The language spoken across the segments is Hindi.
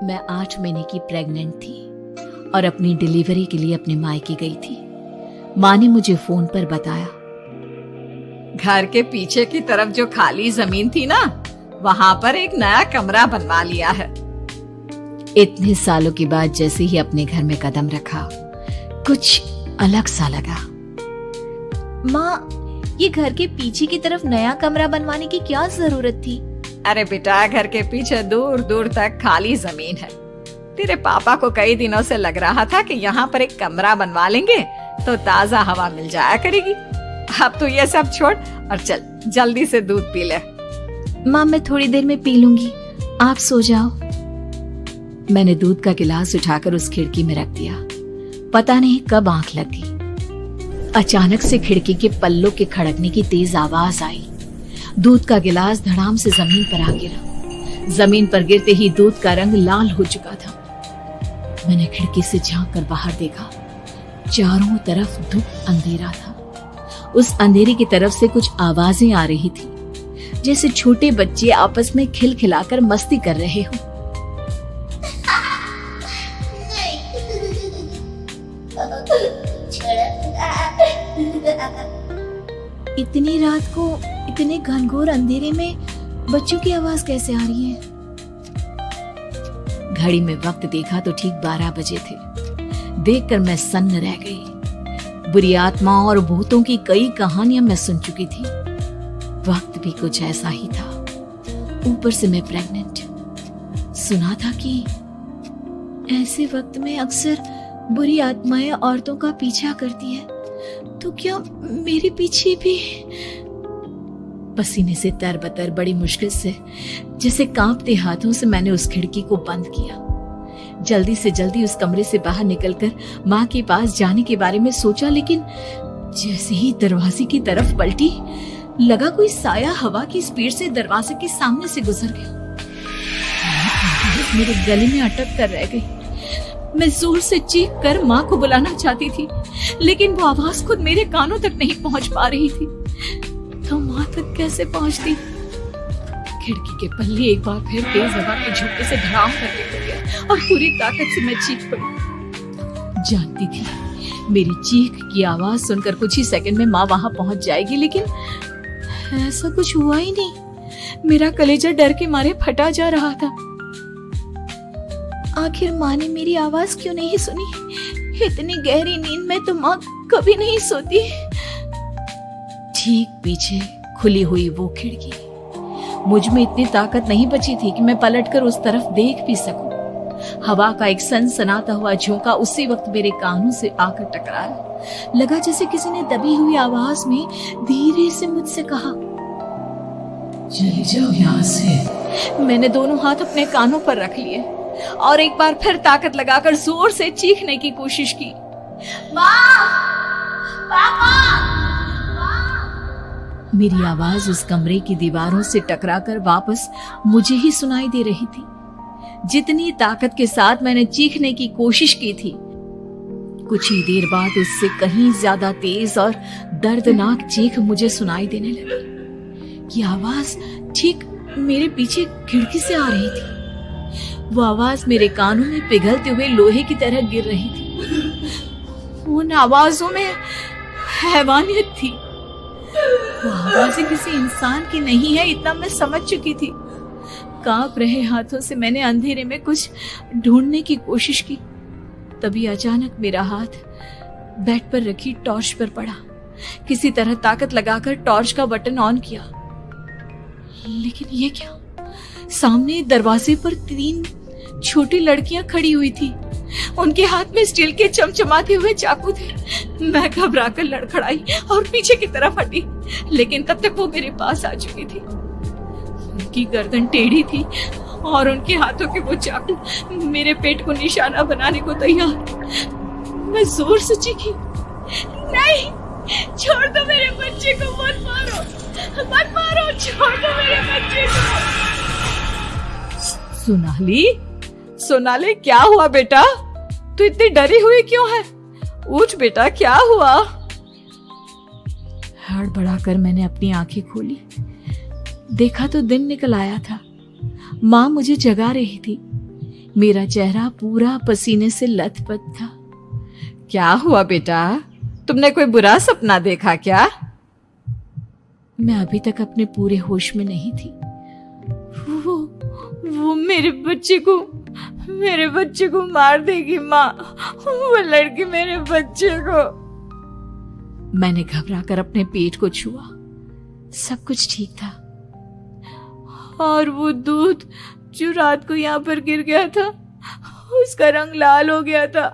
मैं 8 महीने की प्रेग्नेंट थी और अपनी डिलीवरी के लिए अपने मायके गई थी। माँ ने मुझे फोन पर बताया, घर के पीछे की तरफ जो खाली जमीन थी ना, वहां पर एक नया कमरा बनवा लिया है। इतने सालों के बाद जैसे ही अपने घर में कदम रखा, कुछ अलग सा लगा। माँ, ये घर के पीछे की तरफ नया कमरा बनवाने की क्या जरूरत थी? अरे बेटा, घर के पीछे दूर दूर तक खाली जमीन है। तेरे पापा को कई दिनों से लग रहा था कि यहाँ पर एक कमरा बनवा लेंगे तो ताजा हवा मिल जाया करेगी। अब तो ये सब छोड़ और चल जल्दी से दूध पी ले। माँ, मैं थोड़ी देर में पी लूंगी, आप सो जाओ। मैंने दूध का गिलास उठाकर उस खिड़की में रख दिया। पता नहीं कब आंख लगी, अचानक से खिड़की के पल्लों के खड़कने की तेज आवाज आई। दूध का गिलास धड़ाम से जमीन पर आ गिरा। जमीन पर गिरते ही दूध का रंग लाल हो चुका था। मैंने खिड़की से झांक कर बाहर देखा। चारों तरफ धूप अंधेरा था। उस अंधेरे की तरफ से कुछ आवाजें आ रही थी, जैसे छोटे बच्चे आपस में खिलखिलाकर मस्ती कर रहे हो। इतनी रात को इतने घनघोर अंधेरे में बच्चों की आवाज कैसे आ रही है? घड़ी में वक्त देखा तो ठीक 12 बजे थे। देखकर मैं सन्न रह गई। बुरी आत्माओं और भूतों की कई कहानियां मैं सुन चुकी थी। वक्त भी कुछ ऐसा ही था। ऊपर से मैं प्रेग्नेंट। सुना था कि ऐसे वक्त में अक्सर बुरी आत्माएं औरतों का पीछा करती है, तो क्या मेरे पीछे भी? पसीने से तरबतर बड़ी मुश्किल से, जैसे कांपते हाथों से मैंने उस खिड़की को बंद किया। जल्दी से जल्दी उस कमरे से बाहर निकलकर माँ के पास जाने के बारे में सोचा, लेकिन जैसे ही दरवाजे की तरफ पलटी, लगा कोई साया हवा की स्पीड से दरवाजे के सामने से गुजर गया। मेरे गले में अटक कर रह गई। मैं जोर से चीख कर माँ को बुलाना चाहती थी, लेकिन वो आवाज खुद मेरे कानों तक नहीं पहुंच पा रही थी। तो माँ तक कैसे पहुंचती? खिड़की के पल्ले एक बार फिर तेज हवा के झोंके से धड़ाम करके खुल गया और पूरी ताकत से मैं चीख पड़ी। जानती थी मेरी चीख की आवाज सुनकर कुछ ही सेकंड में माँ वहां पहुंच जाएगी, लेकिन ऐसा कुछ हुआ ही नहीं। मेरा कलेजा डर के मारे फटा जा रहा था। आखिर माँ ने मेरी आवाज क्यों नहीं सुनी? इतनी गहरी नींद में तो माँ कभी नहीं सोती। ठीक पीछे खुली हुई वो खिड़की। मुझ में इतनी ताकत नहीं बची थी कि मैं पलटकर उस तरफ देख भी सकूं। हवा का एक सनसनाता हुआ झोंका उसी वक्त मेरे कानों से आकर टकराया। लगा जैसे किसी ने दबी हुई आवाज में धीरे से मुझसे कहा, चले जाओ यहाँ से। मैंने दोनों हाथ अपने कानों पर रख लिए और एक बार फिर ताकत लगाकर जोर से चीखने की कोशिश की। मेरी आवाज उस कमरे की दीवारों से टकराकर वापस मुझे ही सुनाई दे रही थी। जितनी ताकत के साथ मैंने चीखने की कोशिश की थी, कुछ ही देर बाद उससे कहीं ज्यादा तेज और दर्दनाक चीख मुझे सुनाई देने लगी। ये आवाज ठीक मेरे पीछे खिड़की से आ रही थी। वो आवाज मेरे कानों में पिघलते हुए लोहे की तरह गिर रही थी। उन आवाजों में हैवानियत थी। वो आवाजें किसी इंसान की नहीं है, इतना मैं समझ चुकी थी। कांप रहे हाथों से मैंने अंधेरे में कुछ ढूंढने की कोशिश की। तभी अचानक मेरा हाथ बेड पर रखी टॉर्च पर पड़ा। किसी तरह ताकत लगाकर टॉर्च का बटन ऑन किया, लेकिन ये क्या? सामने दरवाजे पर 3 छोटी लड़कियां खड़ी हुई थी। उनके हाथ में स्टील के चमचमाते हुए चाकू थे। मैं घबराकर लड़खड़ाई और पीछे की तरफ हटी, लेकिन तब तक वो मेरे पास आ चुकी थी। उनकी गर्दन टेढ़ी थी और उनके हाथों के वो चाकू मेरे पेट को निशाना बनाने को तैयार। मैं जोर से चीखी, नहीं, छोड़ दो मेरे बच्चे को, मत मारो, मत मारो, छोड़ दो मेरे बच्चे को। सोनाली, क्या हुआ बेटा? तू इतनी डरी हुई क्यों है? उठ बेटा, क्या हुआ? हड़बड़ाकर मैंने अपनी आंखें खोली। देखा तो दिन निकल आया था। माँ मुझे जगा रही थी। मेरा चेहरा पूरा पसीने से लथपथ था। क्या हुआ बेटा, तुमने कोई बुरा सपना देखा क्या? मैं अभी तक अपने पूरे होश में नहीं थी। वो मेरे बच्चे को मार देगी माँ। वो लड़की मेरे बच्चे को। मैंने घबराकर अपने पेट को छुआ। सब कुछ ठीक था। और वो दूध जो रात को यहाँ पर गिर गया था, उसका रंग लाल हो गया था।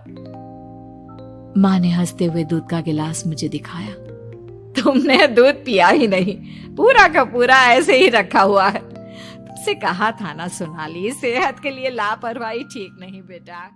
माँ ने हंसते हुए दूध का गिलास मुझे दिखाया। तुमने दूध पिया ही नहीं, पूरा का पूरा ऐसे ही रखा हुआ है। तुमसे कहा था ना सोनाली, सेहत के लिए लापरवाही ठीक नहीं बेटा।